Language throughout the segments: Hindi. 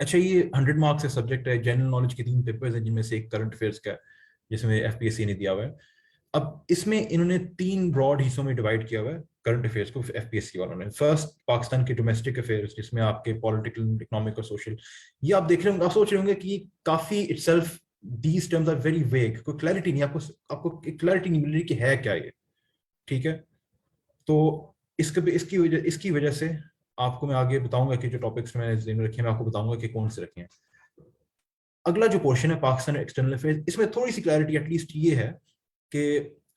अच्छा, ये 100 मार्क्स का सब्जेक्ट है। जनरल नॉलेज के 3 पेपर्स हैं, जिनमें से एक करंट अफेयर्स का है, जिसमें एफपीएससी ने दिया हुआ है। अब इसमें इन्होंने 3 ब्रॉड हिस्सों में डिवाइड किया हुआ है करंट अफेयर्स को एफपीएससी वालों ने। फर्स्ट, पाकिस्तान के डोमेस्टिक अफेयर्स, जिसमें आपके पॉलिटिकल, इकोनॉमिक और सोशल। ये आप देख रहे होंगे, आप सोच रहे होंगे कि काफी itself these terms are very vague, कोई क्लैरिटी नहीं, आपको आपको क्लैरिटी नहीं मिल रही कि है क्या ये। ठीक है, तो इसकी वजह से आपको मैं आगे बताऊंगा कि जो टॉपिक्स मैंने जिम्मे रखे हैं, मैं आपको बताऊंगा कि कौन से रखे हैं। अगला जो पोर्शन है पाकिस्तान एक्सटर्नल अफेयर्स, इसमें थोड़ी सी क्लैरिटी एटलीस्ट ये है कि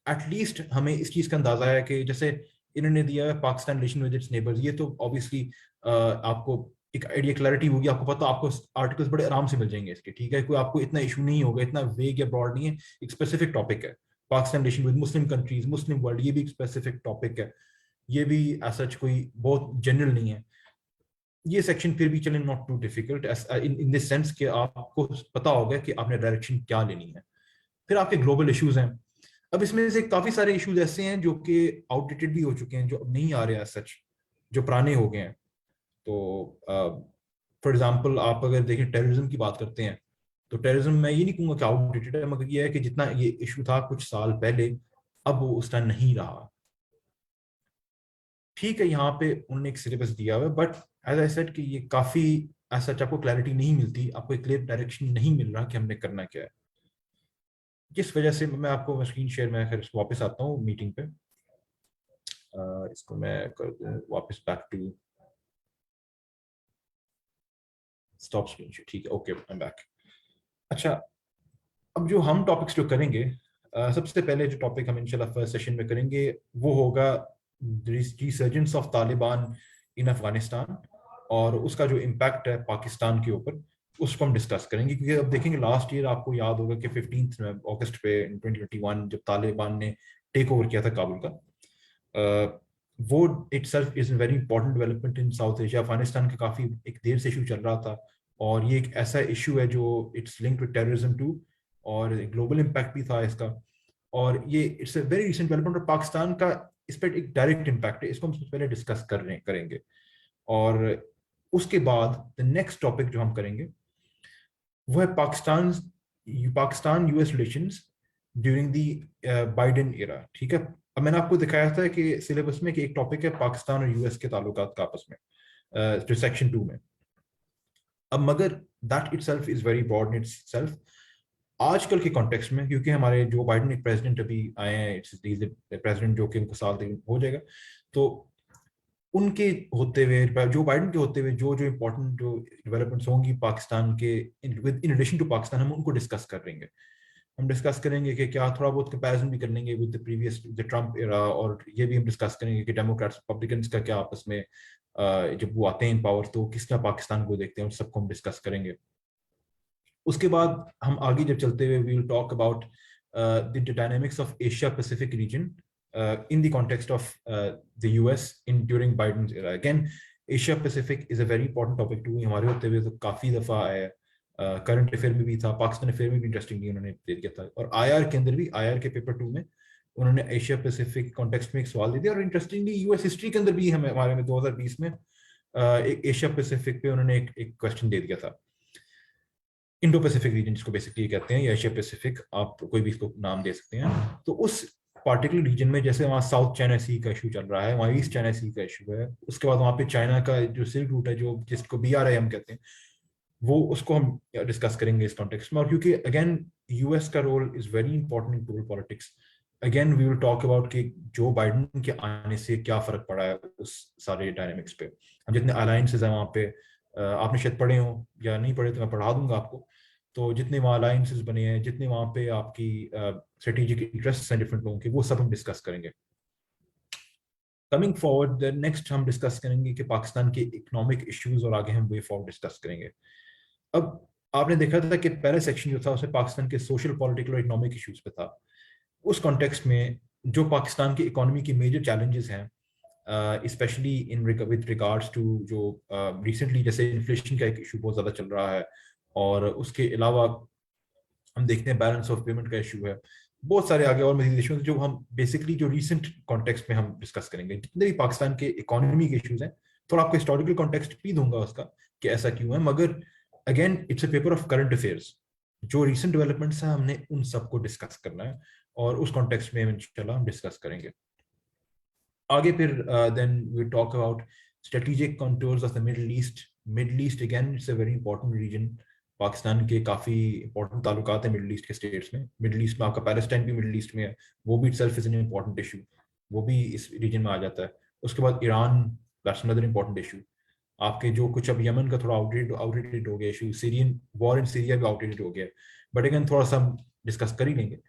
एटलीस्ट हमें इस चीज का अंदाजा है कि जैसे इन्होंने दिया है Pakistan relation with its neighbours, ये तो ऑब्वियसली आपको एक आइडिया क्लैरिटी होगी, आपको पता, आपको आर्टिकल्स बड़े आराम से मिल जाएंगे इसके। ठीक है, कोई आपको इतना इशू नहीं होगा, इतना वेग या ब्रॉड नहीं है, एक स्पेसिफिक टॉपिक है। Pakistan relation with Muslim countries, Muslim world, ये भी एक स्पेसिफिक टॉपिक है। ये भी सच कोई बहुत जनरल नहीं है। ये सेक्शन फिर भी चले not too difficult in this sense कि आपको पता होगा कि आपने डायरेक्शन क्या लेनी है। फिर आपके ग्लोबल इश्यूज हैं। अब इसमें से काफी सारे इश्यूज ऐसे हैं जो कि आउटडेटेड भी हो चुके हैं, जो अब नहीं आ रहे हैं सच, जो पुराने हो गए हैं। तो फॉर एग्जांपल आप अगर देखें, टेररिज्म की बात करते हैं, तो टेररिज्म मैं ये नहीं कहूंगा कि आउटडेटेड है, मगर ये है कि जितना ये इशू था कुछ साल पहले, अब वो उस टाइम नहीं रहा। ठीक है, यहाँ पे उन्होंने एक सिलेबस दिया हुआ है, बट एज आई सेड कि ये काफी ऐसा आपको क्लैरिटी नहीं मिलती, आपको एक क्लियर डायरेक्शन नहीं मिल रहा कि हमने करना क्या है। जिस वजह से मैं आपको स्क्रीन शेयर में फिर वापस आता हूँ मीटिंग पे। इसको मैं कर दूँ वापस back to stop screen share. ठीक है, ओके, आई एम बैक। अच्छा, अब जो हम टॉपिक्स जो करेंगे, सबसे पहले जो टॉपिक हम इंशाल्लाह फर्स्ट सेशन में करेंगे वो होगा रिसर्जेंस ऑफ तालिबान इन अफगानिस्तान, और उसका जो इम्पैक्ट है पाकिस्तान के ऊपर, उसको हम डिस्कस करेंगे। क्योंकि अब देखेंगे, लास्ट ईयर आपको याद होगा कि 15 अगस्त पे 2021 जब तालिबान ने टेक ओवर किया था काबुल का, वो itself is very important development in south Asia. Afghanistan का काफी एक देर से इशू चल रहा था, और ये एक ऐसा इशू है जो it's linked with terrorism too, और ग्लोबल इम्पैक्ट भी था इसका। और ये it's a very recent development, और पाकिस्तान का इस पर एक डायरेक्ट इम्पैक्ट है। इसको हम सबसे पहले डिस्कस करेंगे। और उसके बाद द नेक्स्ट टॉपिक जो हम करेंगे वो है Pakistan US relations during the Biden era. ठीक है, अब मैंने आपको दिखाया था कि सिलेबस में कि एक टॉपिक है पाकिस्तान और यूएस के ताल्लुकात का आपस में, जो सेक्शन 2 में। अब मगर that itself is very broad in itself. आजकल के कॉन्टेक्स्ट में, क्योंकि हमारे जो बाइडेन एक प्रेसिडेंट अभी आए हैं, इट्स प्रेसिडेंट जो कि उनको साल तक हो जाएगा, तो उनके होते हुए, जो बाइडेन के होते हुए जो जो इम्पोर्टेंट जो डेवलपमेंट्स होंगी पाकिस्तान के इन रिलेशन टू पाकिस्तान, हम उनको डिस्कस करेंगे। हम डिस्कस करेंगे कि क्या थोड़ा बहुत कंपैरिजन भी कर लेंगे with the previous the Trump era, और ये भी हम डिस्कस करेंगे कि डेमोक्रेट्स रिपब्लिकन्स का क्या आपस में, जब वो आते हैं इन पावर तो किस तरह पाकिस्तान को देखते हैं, उन सबको हम डिस्कस करेंगे। उसके बाद हम आगे जब चलते हुए we will talk about the dynamics of Asia Pacific region in the context of the US in during Biden's era. Again, Asia Pacific is a very important topic too. हमारे होते हुए तो काफी दफा आया है, करंट अफेयर में भी था, पाकिस्तान अफेयर में भी इंटरेस्टिंगली उन्होंने दे दिया था, और आईआर के अंदर भी, आईआर के पेपर 2 में उन्होंने एशिया पैसिफिक कॉन्टेक्स्ट में एक सवाल दे दिया। और इंटरेस्टिंगली यूएस हिस्ट्री के अंदर भी हमें हमारे में 2020 में एक एशिया पैसिफिक पे उन्होंने एक क्वेश्चन दे दिया था। इंडो पैसिफिक रीजन जिसको बेसिकली कहते हैं, या एशिया पैसिफिक, आप कोई भी इसको नाम दे सकते हैं। तो उस पार्टिकुलर रीजन में, जैसे वहाँ साउथ चाइना सी का इशू चल रहा है, वहाँ ईस्ट चाइना सी का इशू है, उसके बाद वहाँ पे चाइना का जो सिल्क रूट है, जो जिसको BRI हम कहते हैं, वो उसको हम डिस्कस करेंगे इस कॉन्टेक्स्ट में। और क्योंकि अगेन यूएस का role is very important in global politics, again we will talk about कि जो बाइडेन के आने से क्या फर्क पड़ा है उस सारे डायनेमिक्स पे। हम जितने अलायंसेज हैं वहाँ पे, आपने शायद पढ़े हो या नहीं पढ़े तो मैं पढ़ा दूंगा आपको। तो जितने वहाँ अलायंसेस बने हैं, जितने वहाँ पे आपकी स्ट्रेटेजिक इंटरेस्ट हैं डिफरेंट लोगों के, वो सब हम डिस्कस करेंगे। कमिंग फॉरवर्ड, नेक्स्ट हम डिस्कस करेंगे कि पाकिस्तान के इकोनॉमिक इश्यूज, और आगे हम वे फॉरवर्ड डिस्कस करेंगे। अब आपने देखा था कि पहला सेक्शन जो था उसमें पाकिस्तान के सोशल, पॉलिटिकल और इकोनॉमिक इश्यूज पे था। उस कॉन्टेक्स्ट में जो पाकिस्तान की इकोनॉमी की मेजर चैलेंजेस हैं, specially in with regards to जो रिसेंटली जैसे इन्फ्लेशन का एक इशू बहुत ज़्यादा चल रहा है, और उसके अलावा हम देखते हैं बैलेंस ऑफ पेमेंट का इशू है, बहुत सारे आगे और मजीद इशूज जो हम बेसिकली जो रिसेंट कॉन्टेक्स्ट में हम डिस्कस करेंगे। जितने भी पाकिस्तान के इकोनॉमी के इशूज हैं, थोड़ा आपको हिस्टोरिकल कॉन्टेक्स्ट भी दूंगा उसका कि ऐसा क्यों है, मगर again it's a paper of current affairs, जो रिसेंट डेवलपमेंट्स हैं हमने उन सबको डिस्कस करना है और उस कॉन्टेक्स्ट में इंशाल्लाह हम डिस्कस करेंगे आगे। फिर then we talk about strategic contours of the Middle East. Middle East again it's a very important region. Pakistan के काफ़ी इंपॉर्टेंट ताल्लुकात हैं मिडिल ईस्ट के स्टेट्स में। मिडिल ईस्ट में आपका पैलेस्टाइन भी मिडिल ईस्ट में है, वो भी itself is an important issue, वो भी इस रीजन में आ जाता है। उसके बाद Iran, that's another important issue. आपके जो कुछ अब यमन का थोड़ा आउटडेटेड हो गया issue, Syrian war in Syria भी आउटडेटेड हो गया, बट अगेन थोड़ा सा हम डिस्कस कर ही लेंगे।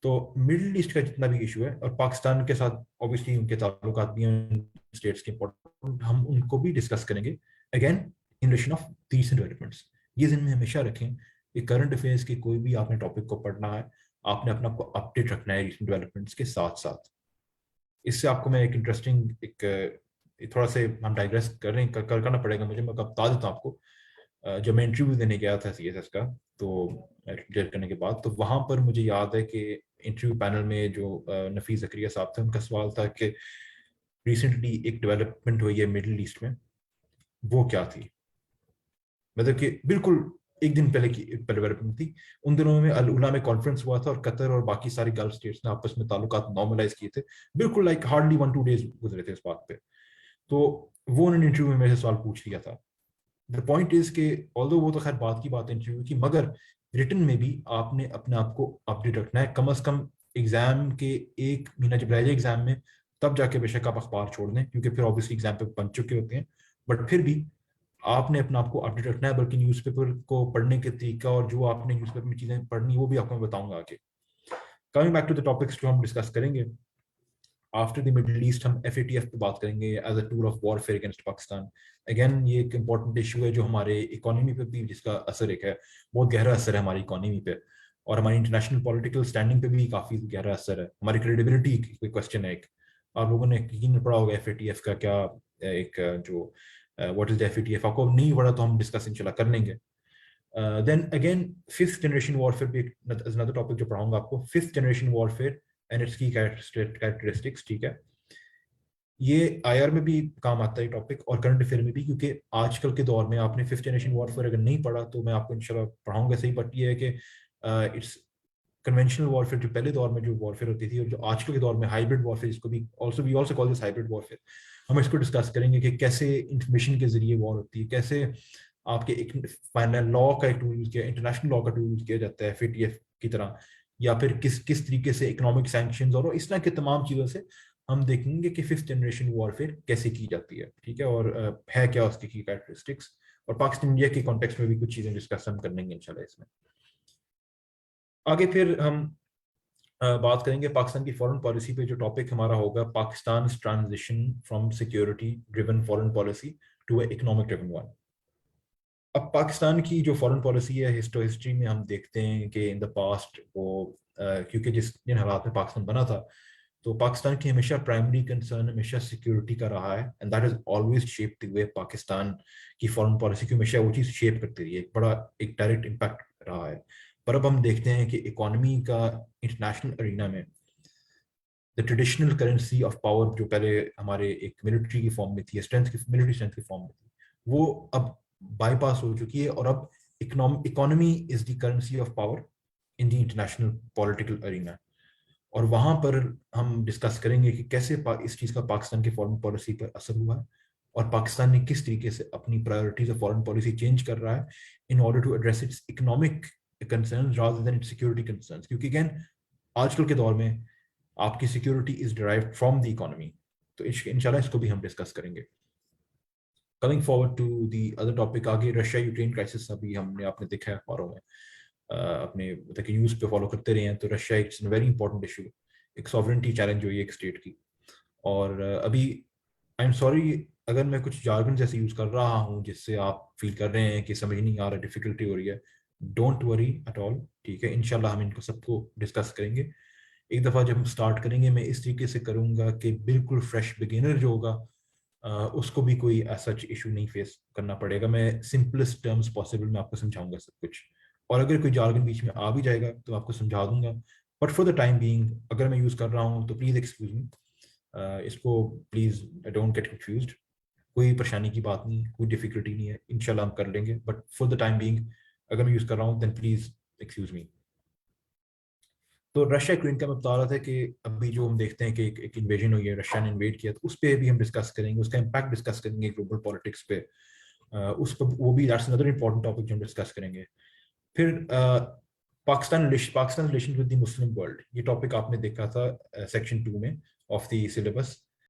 तो मिडिल ईस्ट का जितना भी इशू है और पाकिस्तान के साथ ऑब्वियसली उनके ताल्लुकात भी हैं स्टेट्स के इंपॉर्टेंट, हम उनको भी डिस्कस करेंगे again in relation of recent developments. ये जिनमें हमेशा रखें कि करंट अफेयर्स के कोई भी आपने टॉपिक को पढ़ना है, आपने अपना को अपडेट रखना है रीसेंट डेवलपमेंट्स के साथ साथ। इससे आपको मैं एक इंटरेस्टिंग थोड़ा से हम डाइग्रेस करना पड़ेगा मुझे, मैं बता देता हूँ आपको। जब मैं इंटरव्यू देने गया था सीएसएस का, तो क्लियर करने के बाद, तो वहां पर मुझे याद है कि इंटरव्यू पैनल में जो नफीस जकरिया साहब थे, उनका सवाल था कि रिसेंटली एक डेवलपमेंट हुई है मिडिल ईस्ट में, वो क्या थी। मतलब कि बिल्कुल एक दिन पहले की डेवलपमेंट थी। उन दिनों में अल उला में कॉन्फ्रेंस हुआ था और कतर और बाकी सारी गल्फ स्टेट्स ने आपस में ताल्लुकात नॉर्मलाइज किए थे, बिल्कुल लाइक हार्डली 1-2 डेज गुजरे थे इस बात पे। तो वो उन्होंने इंटरव्यू में मेरे से सवाल पूछ लिया था। द पॉइंट इज के ऑल्दो वो तो खैर बात की बात इंटरव्यू की, मगर रिटन में भी आपने अपने आप को अपडेट रखना है। कम अज कम एग्जाम के एक महीना जब रह जाए एग्जाम में, तब जाके बेशक आप अखबार छोड़ दें, क्योंकि फिर ऑब्वियसली एग्जाम पे बन चुके होते हैं, बट फिर भी आपने अपने आप को अपडेट रखना है। बल्कि न्यूज़पेपर को पढ़ने के तरीका और जो आपने न्यूज़पेपर में चीजें पढ़नी, वो भी आपको मैं बताऊंगा आगे। Coming back to the topics जो हम डिस्कस करेंगे आफ्टर द मिडिल ईस्ट, हम एफएटीएफ पे बात करेंगे as a tool of warfare against Pakistan. Again ये एक इंपॉर्टेंट इशू है जो हमारे इकोनॉमी पे भी, जिसका असर एक है, बहुत गहरा असर है हमारी इकोनॉमी पे, और हमारी इंटरनेशनल पॉलिटिकल स्टैंडिंग पे भी काफी गहरा असर है। हमारी क्रेडिबिलिटी कोई क्वेश्चन है एक। आप लोगों ने यकीन पढ़ा होगा एफएटीएफ का क्या, एक जो व्हाट इज द एफएटीएफ, आपको नहीं पढ़ा तो हम डिस्कस इंशाल्लाह कर लेंगे। Then again fifth generation warfare भी अनदर टॉपिक जो पढ़ाऊंगा आपको, fifth generation warfare and its की कैरेक्टरिस्टिक्स। ठीक है, ये आईआर में भी काम आता है टॉपिक और करंट अफेयर में भी, क्योंकि आजकल के दौर में आपने फिफ्थ जनरेशन वॉरफेयर अगर नहीं पढ़ा तो मैं आपको इंशाल्लाह पढ़ाऊंगा सही, बट ये है कि इट्स कन्वेंशनल वॉरफेयर जो पहले दौर में जो वॉरफेयर होती थी, और जो आजकल के दौर में हाइब्रिड वॉरफेयर, जिसको भी we also call this hybrid warfare. हम इसको डिस्कस करेंगे कि कैसे इंफॉर्मेशन के जरिए वॉर होती है, कैसे आपके एक फाइनल लॉ का एक टूल यूज किया, इंटरनेशनल लॉ का टूल यूज किया जाता है एफएटीएफ की तरह, या फिर किस किस तरीके से इकोनॉमिक सैंक्शंस और इस तरह के तमाम चीज़ों से हम देखेंगे कि फिफ्थ जनरेशन वॉरफेयर कैसे की जाती है। ठीक है, और है क्या उसकी की कैरेक्टरिस्टिक्स, और पाकिस्तान इंडिया के कॉन्टेक्स्ट में भी कुछ चीज़ें डिस्कस हम कर लेंगे इंशाल्लाह इसमें। आगे फिर हम बात करेंगे पाकिस्तान की फॉरेन पॉलिसी पे। जो टॉपिक हमारा होगा, Pakistan transition from security driven foreign policy to economic driven one. अब पाकिस्तान की जो फॉरेन पॉलिसी है, हिस्ट्री में हम देखते हैं कि इन द पास्ट वो क्योंकि जिन हालात में पाकिस्तान बना था, तो पाकिस्तान की हमेशा प्राइमरी कंसर्न हमेशा सिक्योरिटी का रहा है, and that is always shape the way Pakistan की फॉरेन पॉलिसी की हमेशा वो चीज़ शेप करती रही है, एक बड़ा एक डायरेक्ट इम्पैक्ट रहा है। पर अब हम देखते हैं कि इकोनॉमी का इंटरनेशनल अरीना में the traditional currency of power, जो पहले हमारे एक मिलिट्री की फॉर्म में थी, स्ट्रेंथ की मिलिट्री स्ट्रेंथ की फॉर्म में थी, वो अब बाईपास हो चुकी है, और अब economy is the currency of power in the international political arena. और वहां पर हम डिस्कस करेंगे कि कैसे इस चीज का पाकिस्तान की फॉरेन पॉलिसी पर असर हुआ है, और पाकिस्तान ने किस तरीके से अपनी priorities of foreign policy change कर रहा है in order to address its economic concern rather than its security concern. क्योंकि अगेन आजकल के दौर में आपकी security is derived from the economy, तो इंशाल्लाह इसको भी हम डिस्कस करेंगे। Coming forward to the other topic, आगे रशिया यूक्रेन क्राइसिस अभी हमने आपने देखा है अखबारों में, अपने मतलब कि न्यूज़ पे फॉलो करते रहे हैं, तो Russia it's very important issue, एक सॉवरेंटी चैलेंज हुई है एक स्टेट की। और अभी आई एम सॉरी अगर मैं कुछ जार्गन जैसे यूज कर रहा हूँ जिससे आप फील कर रहे हैं कि समझ नहीं आ रहा, डिफिकल्टी हो रही है, डोंट वरी एट ऑल। ठीक है, इंशाल्लाह हम इनको सबको डिस्कस करेंगे। एक दफ़ा जब हम स्टार्ट करेंगे, मैं इस तरीके से करूंगा कि बिल्कुल फ्रेश बिगिनर जो होगा उसको भी कोई ऐसा इशू नहीं फेस करना पड़ेगा। मैं सिंपलेस्ट टर्म्स पॉसिबल में आपको समझाऊंगा सब कुछ, और अगर कोई जार्गन बीच में आ भी जाएगा तो आपको समझा दूंगा, but for the time being अगर मैं यूज़ कर रहा हूँ तो प्लीज़ एक्सक्यूज मी, इसको प्लीज़ डोंट गेट कंफ्यूज्ड। कोई परेशानी की बात नहीं, कोई डिफिकल्टी नहीं है, इंशाल्लाह हम कर लेंगे, but for the time being अगर मैं यूज़ कर रहा हूँ देन प्लीज़ एक्सक्यूज मी। तो रशिया यूक्रेन का मैं बता रहा था कि अभी जो हम देखते हैं कि एक इन्वेजन हुई है, रशिया ने इन्वेड किया, तो उस पर भी हम डिस्कस करेंगे, उसका इम्पैक्ट डिस्कस करेंगे ग्लोबल पॉलिटिक्स पे। उस पर वो भी दैट्स अनदर इम्पोर्टेंट टॉपिक जो हम डिस्कस करेंगे। फिर Pakistan relation with the Muslim world, ये टॉपिक आपने देखा था सेक्शन 2 में ऑफ द सिलेबस।